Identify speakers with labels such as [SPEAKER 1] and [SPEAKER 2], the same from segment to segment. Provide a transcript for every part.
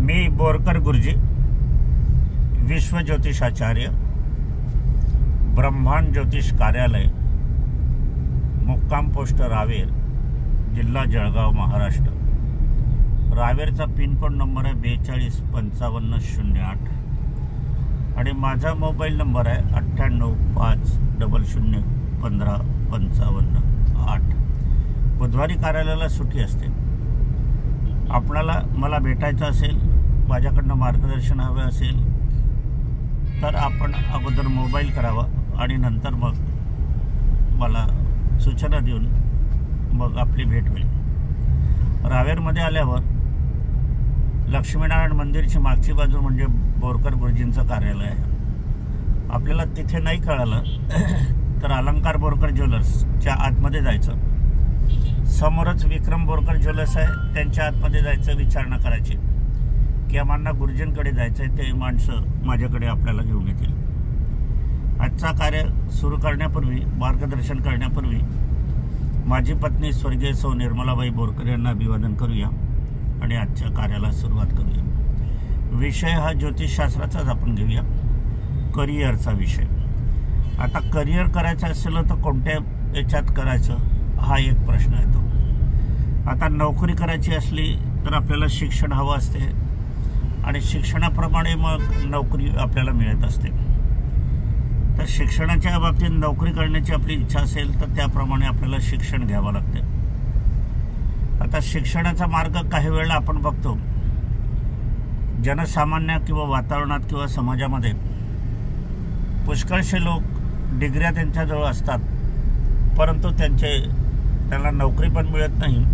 [SPEAKER 1] मी बोरकर गुरुजी, विश्व ज्योतिषाचार्य, ब्रह्मांड ज्योतिष कार्यालय, मुक्काम पोस्ट रावेर, जिल्हा जळगाव, महाराष्ट्र। रावेरचा पिनकोड नंबर आहे 425508 आणि माझा मोबाईल नंबर आहे 9850015558। बुधवारी कार्यालयाला सुट्टी असते। आपणाला मला भेटायचं असेल, माझ्याकडनं मार्गदर्शन हवे असेल तर आपण अगोदर मोबाईल करावा आणि नंतर मग मला सूचना देऊन मग आपली भेट होईल। रावेरमध्ये आल्यावर लक्ष्मीनारायण मंदिरची मागची बाजू म्हणजे बोरकर गुरुजींचं कार्यालय आहे। आपल्याला तिथे नाही कळलं तर अलंकार बोरकर ज्वेलर्सच्या आतमध्ये जायचं। समोरच विक्रम बोरकर ज्वेलर्स आहे, त्यांच्या आतमध्ये जायचं, विचारणा करायची की आम्हाला गुरुजींकडे जायचं आहे, ते माणसं माझ्याकडे आपल्याला घेऊन येतील। आजचा कार्य सुरू करण्यापूर्वी, मार्गदर्शन करण्यापूर्वी माझी पत्नी स्वर्गीय सौ निर्मलाबाई बोरकर यांना अभिवादन करूया आणि आजच्या कार्याला सुरुवात करूया। विषय हा ज्योतिषशास्त्राचाच आपण घेऊया, करिअरचा विषय। आता करिअर करायचं असेल तर कोणत्या याच्यात करायचं हा एक प्रश्न येतो। आता नोकरी करायची असली तर आपल्याला शिक्षण हवं असते आणि शिक्षणाप्रमाणे मग नोकरी आपल्याला मिळत असते। तर शिक्षणाच्या बाबतीत नोकरी करण्याची आपली इच्छा असेल तर त्याप्रमाणे आपल्याला शिक्षण घ्यावं लागते। आता शिक्षणाचा मार्ग काही वेळेला आपण बघतो, जनसामान्य किंवा वातावरणात किंवा समाजामध्ये पुष्कळशे लोक डिग्र्या त्यांच्याजवळ असतात, परंतु त्यांना नोकरी पण मिळत नाही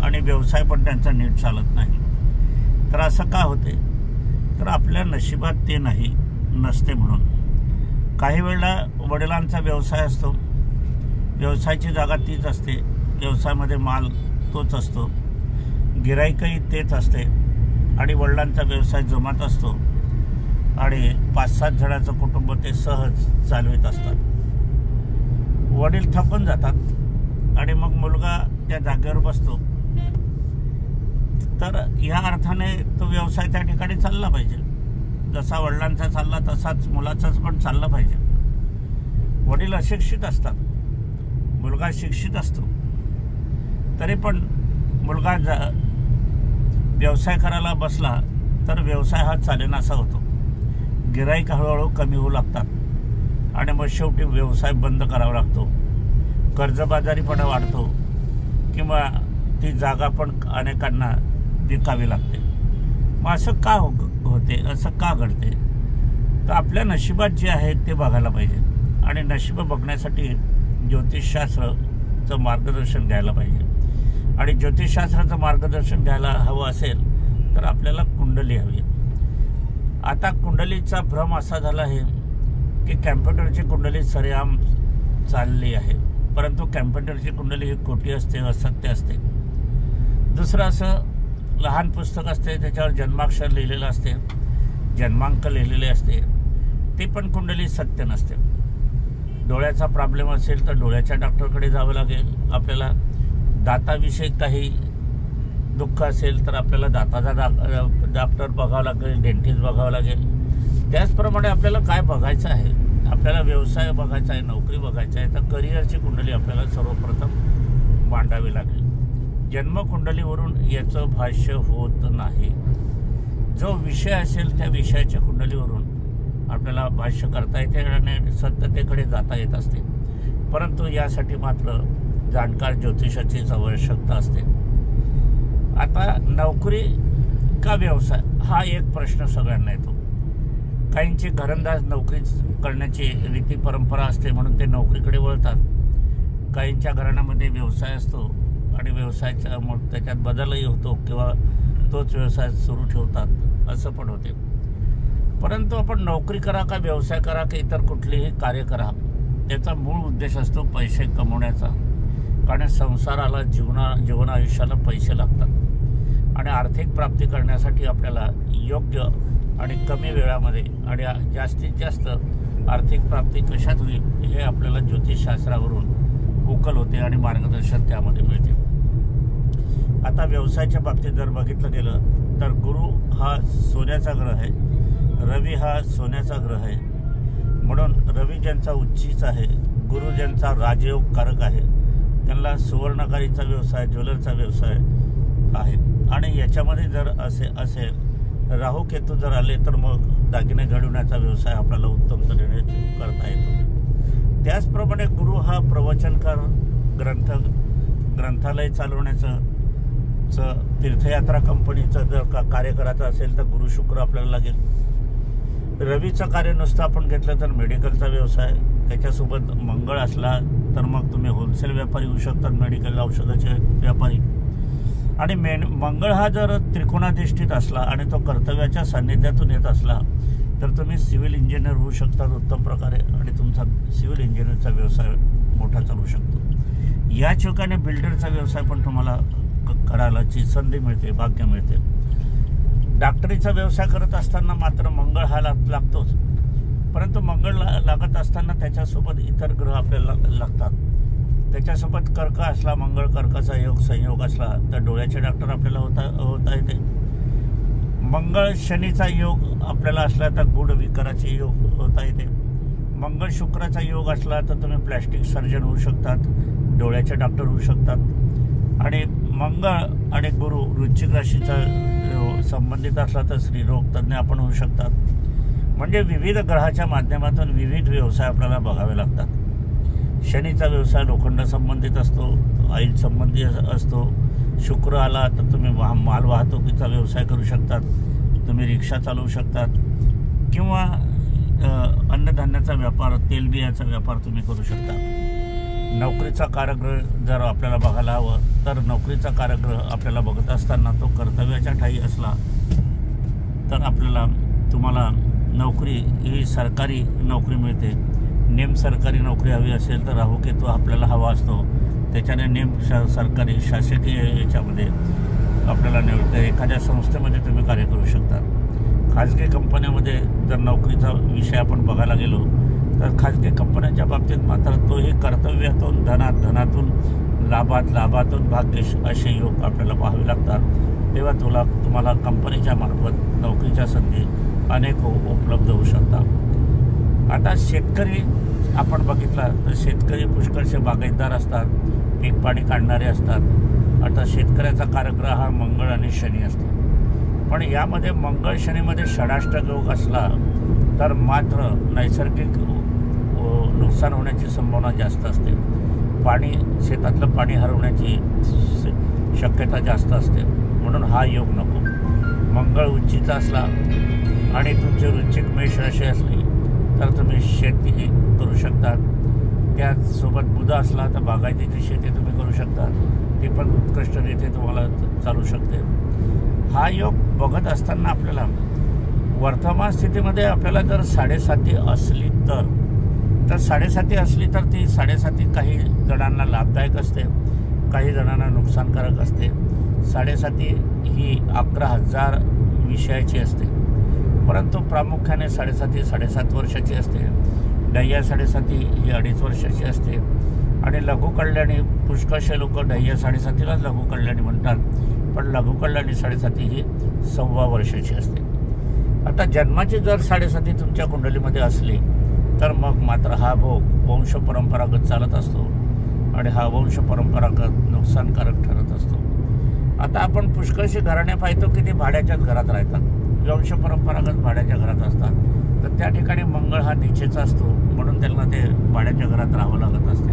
[SPEAKER 1] आणि व्यवसाय पण त्यांचा नीट चालत नाही। तर असं का होते? तर आपल्या नशिबात ते नसते म्हणून। काही वेळेला वडिलांचा व्यवसाय असतो, व्यवसायाची जागा तीच असते, व्यवसायामध्ये माल तोच असतो, गिराईकही तेच असते आणि वडिलांचा व्यवसाय जमत असतो आणि 5-7 जणांचं कुटुंब ते सहज चालवित असतात। वडील थकून जातात आणि मग मुलगा त्या जागेवर बसतो। तर ह्या अर्थाने तो व्यवसाय त्या ठिकाणी चालला पाहिजे। जसा वडिलांचा चालला तसाच मुलाचाच पण चालला पाहिजे। वडील अशिक्षित असतात, मुलगा शिक्षित असतो, तरी पण मुलगा व्यवसाय करायला बसला तर व्यवसाय हा चालेनासा होतो। गिराईक हळूहळू कमी होऊ लागतात आणि मग शेवटी व्यवसाय बंद करावा लागतो, कर्जबाजारीपणा वाढतो किंवा ती जागा पण अनेकांना विकावी लागते। मग असं का होते, असं का घडते? तर आपल्या नशिबात जे आहे ते बघायला पाहिजे आणि नशीब बघण्यासाठी ज्योतिषशास्त्राचं मार्गदर्शन घ्यायला पाहिजे। आणि ज्योतिषशास्त्राचं मार्गदर्शन घ्यायला हवं असेल तर आपल्याला कुंडली हवी। आता कुंडलीचा भ्रम असा झाला आहे की कॅम्प्युटरची कुंडली सरेआम चालली आहे, परंतु कॅम्प्युटरची कुंडली ही खोटी असते, असत्य असते। दुसरं असं लहान पुस्तक असते, त्याच्यावर जन्माक्षर लिहिलेलं असते, जन्मांक लिहिलेले असते, ती पण कुंडली सत्य नसते। डोळ्याचा प्रॉब्लेम असेल तर डोळ्याच्या डॉक्टरकडे जावं लागेल आपल्याला। दाताविषयी काही दुःख असेल तर आपल्याला दाताचा डॉक्टर बघावं लागेल, डेंटिस्ट बघावं लागेल। त्याचप्रमाणे आपल्याला काय बघायचं आहे, आपल्याला व्यवसाय बघायचा आहे, नोकरी बघायचं आहे, तर करिअरची कुंडली आपल्याला सर्वप्रथम मांडावी लागेल। जन्मकुंडलीवरून याचं भाष्य होत नाही। जो विषय असेल त्या विषयाच्या कुंडलीवरून आपल्याला भाष्य करता येते आणि सत्यतेकडे जाता येत असते, परंतु यासाठी मात्र जाणकार ज्योतिषाचीच आवश्यकता असते। आता नोकरी का व्यवसाय हा एक प्रश्न सगळ्यांना येतो। काहींची घरंदाज नोकरी करण्याची रीती परंपरा असते म्हणून ते नोकरीकडे वळतात। काहींच्या घराण्यामध्ये व्यवसाय असतो आणि व्यवसायाच्या मग त्याच्यात बदलही होतो किंवा तोच व्यवसाय सुरू ठेवतात, असं पण होते। परंतु आपण नोकरी करा का व्यवसाय करा की इतर कुठलेही कार्य करा, त्याचा मूळ उद्देश असतो पैसे कमवण्याचा। कारण संसाराला जीवन आयुष्याला पैसे लागतात आणि आर्थिक प्राप्ती करण्यासाठी आपल्याला योग्य आणि कमी वेळामध्ये आणि जास्तीत जास्त आर्थिक प्राप्ती कशात होईल हे आपल्याला ज्योतिषशास्त्रावरून उकल होते आणि मार्गदर्शन त्यामध्ये मिळते। आता व्यवसायाच्या बाबतीत जर बघितलं गेलं तर गुरु हा सोन्याचा ग्रह आहे, रवी हा सोन्याचा ग्रह आहे. म्हणून रवी ज्यांचा उच्चीच आहे, गुरु ज्यांचा राजयोग कारक आहे, त्यांना सुवर्णकारीचा व्यवसाय, ज्वेलरचा व्यवसाय आहे. आणि याच्यामध्ये जर असेल राहू केतू जर आले तर मग दागिने घडवण्याचा व्यवसाय आपल्याला उत्तम तऱ्हेने करता येतो. त्याचप्रमाणे गुरु हा प्रवचनकार, ग्रंथालय चालवण्याचं तीर्थयात्रा कंपनीचं जर कार्य करायचं असेल तर गुरु शुक्र आपल्याला लागेल. रवीचं कार्य नुसतं आपण घेतलं तर मेडिकलचा व्यवसाय, त्याच्यासोबत मंगळ असला तर मग तुम्ही होलसेल व्यापारी होऊ शकतात, मेडिकल औषधाचे व्यापारी. आणि मंगळ हा जर त्रिकोणाधिष्ठित असला आणि तो कर्तव्याच्या सान्निध्यातून येत असला तर तुम्ही सिव्हिल इंजिनियर होऊ शकतात उत्तम प्रकारे आणि तुमचा सिव्हिल इंजिनिअरचा व्यवसाय मोठा चालू शकतो. या ठिकाणी बिल्डरचा व्यवसाय पण तुम्हाला करायलाची संधी मिळते, भाग्य मिळते. डॉक्टरीचा व्यवसाय करत असताना मात्र मंगळ हा लागतोच, परंतु मंगळ लागत असताना त्याच्यासोबत इतर ग्रह आपल्याला लागतात. त्याच्यासोबत कर्क असला, मंगळ कर्काचा संयोग असला तर डोळ्याचे डॉक्टर आपल्याला होता येते. मंगळ शनीचा योग आपल्याला असला तर गुढ विकाराचे योग होता येते. मंगळ शुक्राचा योग असला तर तुम्ही प्लॅस्टिक सर्जन होऊ शकतात, डोळ्याचे डॉक्टर होऊ शकतात. आणि मंगळ आणि गुरु वृश्चिक राशीचा संबंधित असला तर स्त्रीरोग तज्ज्ञ आपण होऊ शकतात. म्हणजे विविध ग्रहाच्या माध्यमातून विविध व्यवसाय आपल्याला बघावे लागतात. शनीचा व्यवसाय लोखंड संबंधित असतो, ऑइल संबंधित असतो. शुक्र आला तर तुम्ही माल वाहतुकीचा व्यवसाय करू शकतात, तुम्ही रिक्षा चालवू शकतात किंवा अन्नधान्याचा व्यापार, तेलबियाचा व्यापार तुम्ही करू शकता. नोकरीचा कारागृह जर आपल्याला बघायला हवं तर नोकरीचा कारागृह आपल्याला बघत असताना तो कर्तव्याच्या ठायी असला तर तुम्हाला नोकरी ही सरकारी नोकरी मिळते. नेम सरकारी नोकरी हवी असेल तर राहू केतू आपल्याला हवा असतो, त्याच्याने नेम सरकारी शासकीय याच्यामध्ये आपल्याला निवडतं. एखाद्या संस्थेमध्ये तुम्ही कार्य करू शकता. खाजगी कंपन्यामध्ये जर नोकरीचा विषय आपण बघायला गेलो तर खाजगी कंपन्यांच्या बाबतीत मात्र तोही कर्तव्यातून धनातून लाभातून भाग्य असे योग आपल्याला पाहावे लागतात. तेव्हा तुम्हाला कंपनीच्या मार्फत नोकरीच्या संधी अनेक उपलब्ध होऊ शकतात. आता शेतकरी आपण बघितला तर शेतकरी पुष्कळसे बागायतदार असतात, पीक पाणी काढणारे असतात. आता शेतकऱ्याचा कारागृह हा मंगळ आणि शनी असतो. पण यामध्ये मंगळ शनीमध्ये षडाष्टक योग असला तर मात्र नैसर्गिक नुकसान होण्याची संभावना जास्त असते. शेतातलं पाणी हरवण्याची शक्यता जास्त असते, म्हणून हा योग नको. मंगळ उच्चीचा असला आणि तुमची वृश्चिक मेष राशी असली तर तुम्ही शेती करू शकता. त्याचसोबत बुध असला तर बागायतीची शेती तुम्ही करू शकता, ती पण उत्कृष्टरीत्या तुम्हाला चालू शकते. हा योग बघत असताना आपल्याला वर्तमान स्थितीमध्ये आपल्याला जर 7.5 असली तर 7.5 असली तर ती 7.5 काही जणांना लाभदायक असते, काही जणांना नुकसानकारक असते. 7.5 ही 11,000 विषयाची असते, परंतु प्रामुख्याने 7.5 वर्षाची असते. डह्या 7.5 ही 2.5 वर्षाची असते. आणि लघु कल्याणी पुष्कळशे लोक डह्या 7.5लाच लघु कल्याणी म्हणतात, पण लघु कल्याणी 7.5 ही 1.25 वर्षाची असते. आता जन्माची जर 7.5 तुमच्या कुंडलीमध्ये असली तर मग मात्र हा भोग वंश परंपरागत चालत असतो आणि हा वंश परंपरागत नुकसानकारक ठरत असतो. आता आपण पुष्कळशी घराणे पाहतो की ते भाड्याच्याच घरात राहतात, वंश परंपरागत भाड्याच्या घरात असतात. तर त्या ठिकाणी मंगळ हा नीचेचा असतो, म्हणून त्यांना ते भाड्याच्या घरात राहावं लागत असते.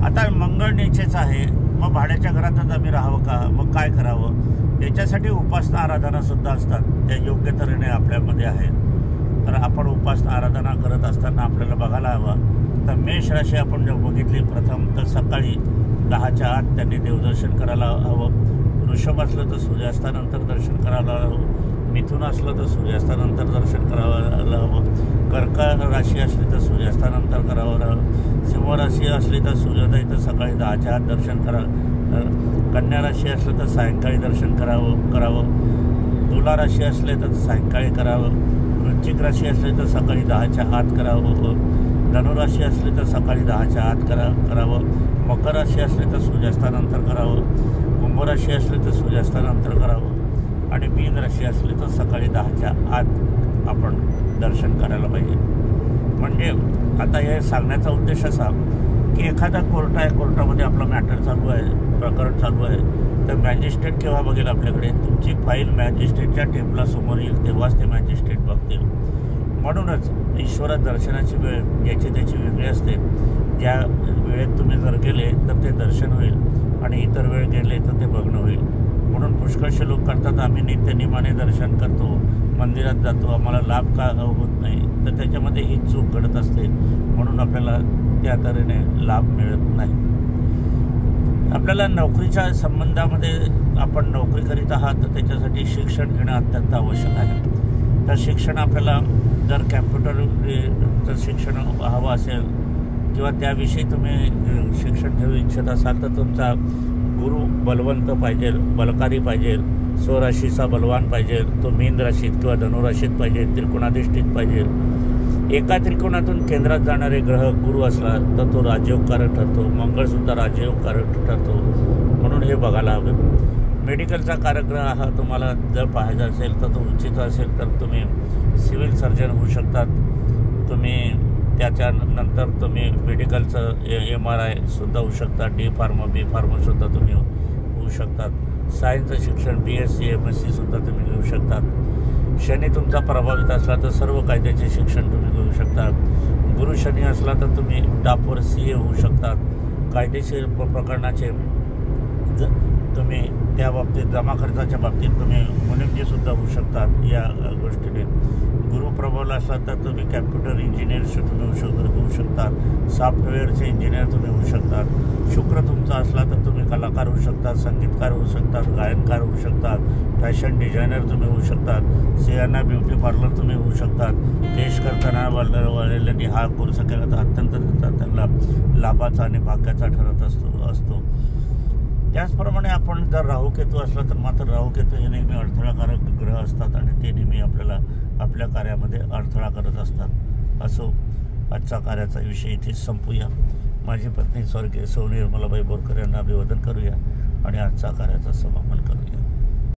[SPEAKER 1] आता मंगळ नीचेचा आहे, मग भाड्याच्या घरातच आम्ही राहावं का? मग काय करावं? याच्यासाठी उपासना आराधनासुद्धा असतात, त्या योग्य तऱ्हेने आपल्यामध्ये आहे. तर आपण उपासना आराधना करत असताना आपल्याला बघायला हवं तर मेष राशी आपण जर बघितली प्रथम तर सकाळी 10च्या आत त्यांनी देवदर्शन करायला हवं. वृषभ असलं तर सूर्यास्तानंतर दर्शन करायला हवं. मिथुन असलं तर सूर्यास्तानंतर दर्शन करायला हवं. कर्क राशी असली तर सूर्यास्तानंतर करावं हवं. सिंह राशी असली तर सूर्योदय तर सकाळी 10च्या आत दर्शन कन्या राशी असलं तर सायंकाळी दर्शन करावं. तुला राशी असले तर सायंकाळी करावं. वृश्चिक राशी असले तर सकाळी 10च्या आत करावं. धनुराशी असली तर सकाळी 10च्या आत करावं. मकर राशी असली तर सूर्यास्तानंतर करावं. कुंभ राशी असली तर सूर्यास्तानंतर करावं. आणि मीन राशी असली तर सकाळी 10च्या आत आपण दर्शन करायला पाहिजे. म्हणजे आता हे सांगण्याचा उद्देश असा की एखादा कोर्ट आहे, कोर्टामध्ये आपला मॅटर चालू आहे, प्रकरण चालू आहे, तर मॅजिस्ट्रेट केव्हा बघेल आपल्याकडे? तुमची फाईल मॅजिस्ट्रेटच्या टेबलासमोर येईल तेव्हाच ते मॅजिस्ट्रेट बघतील. म्हणूनच ईश्वरा दर्शनाची वेळ ज्याची त्याची वेगळी असते. ज्या वेळेत तुम्ही जर गेले तर ते दर्शन होईल आणि इतर वेळ गेले तर ते बघणं होईल. म्हणून पुष्कळसे लोक करतात आम्ही नित्यनियमाने दर्शन करतो, मंदिरात जातो, आम्हाला लाभ का होत नाही, तर त्याच्यामध्ये ही चूक घडत असते. म्हणून आपल्याला त्या तऱ्हेने लाभ मिळत नाही. आपल्याला नोकरीच्या संबंधामध्ये आपण नोकरी करीत आहात तर त्याच्यासाठी शिक्षण घेणं अत्यंत आवश्यक आहे. तर शिक्षण आपल्याला जर कॅम्प्युटरचं शिक्षण हवं असेल किंवा त्याविषयी तुम्ही शिक्षण घेऊ इच्छित असाल तर तुमचा गुरु बलवंत पाहिजे, बलकारी पाहिजे, स्वराशीचा बलवान पाहिजे, तो मीन राशीत किंवा धनुराशीत पाहिजे, त्रिकोणाधिष्ठित पाहिजे. एका त्रिकोणातून केंद्रात जाणारे ग्रह गुरु असला तर तो राजयोगकारक ठरतो, मंगळसुद्धा राजयोगकारक ठरतो. म्हणून हे बघायला हवं. मेडिकलचा कारकग्रह हा तुम्हाला जर पाहायचा असेल तर तो उचित असेल तर तुम्ही सिव्हिल सर्जन होऊ शकतात. तुम्ही त्याच्यानंतर तुम्ही मेडिकलचं MRI सुद्धा होऊ शकता, D फार्मा B फार्मासुद्धा तुम्ही होऊ शकतात. सायन्सचं शिक्षण BSc MSc सुद्धा तुम्ही घेऊ शकतात. शनी तुमचा प्रभावित असला तर सर्व कायद्याचे शिक्षण तुम्ही घेऊ शकता. गुरु शनी असला तर तुम्ही टॉपवर CA होऊ शकतात. कायदेशीर प्रकरणाचे तुम्ही त्या बाबतीत जमा खर्चाच्या बाबतीत तुम्ही मुनिमजीसुद्धा होऊ शकतात. या गोष्टीने गुरु प्रभावला असला तर तुम्ही कॅम्प्युटर इंजिनियर तुम्ही होऊ शकतात. सॉफ्टवेअरचे इंजिनियर तुम्ही होऊ शकतात. शुक्र तुमचा असला तर तुम्ही कलाकार होऊ शकतात, संगीतकार होऊ शकतात, गायनकार होऊ शकतात, फॅशन डिझायनर तुम्ही होऊ शकतात, स्त्रियांना ब्युटी पार्लर तुम्ही होऊ शकतात. केश करताना वालेल्यांनी हा कोर्स केला तर अत्यंत त्यांना लाभाचा आणि भाग्याचा ठरत असतो. त्याचप्रमाणे आपण जर राहुकेतू असला तर मात्र राहुकेतू हे नेहमी अडथळाकारक ग्रह असतात आणि ते नेहमी आपल्याला आपल्या कार्यामध्ये अडथळा करत असतात. असो, आजचा कार्याचा विषय इथेच संपूया. माझी पत्नी स्वर्गीय सौ निर्मलाबाई बोरकर यांना अभिवादन करूया आणि आजचा कार्याचा समापन करूया.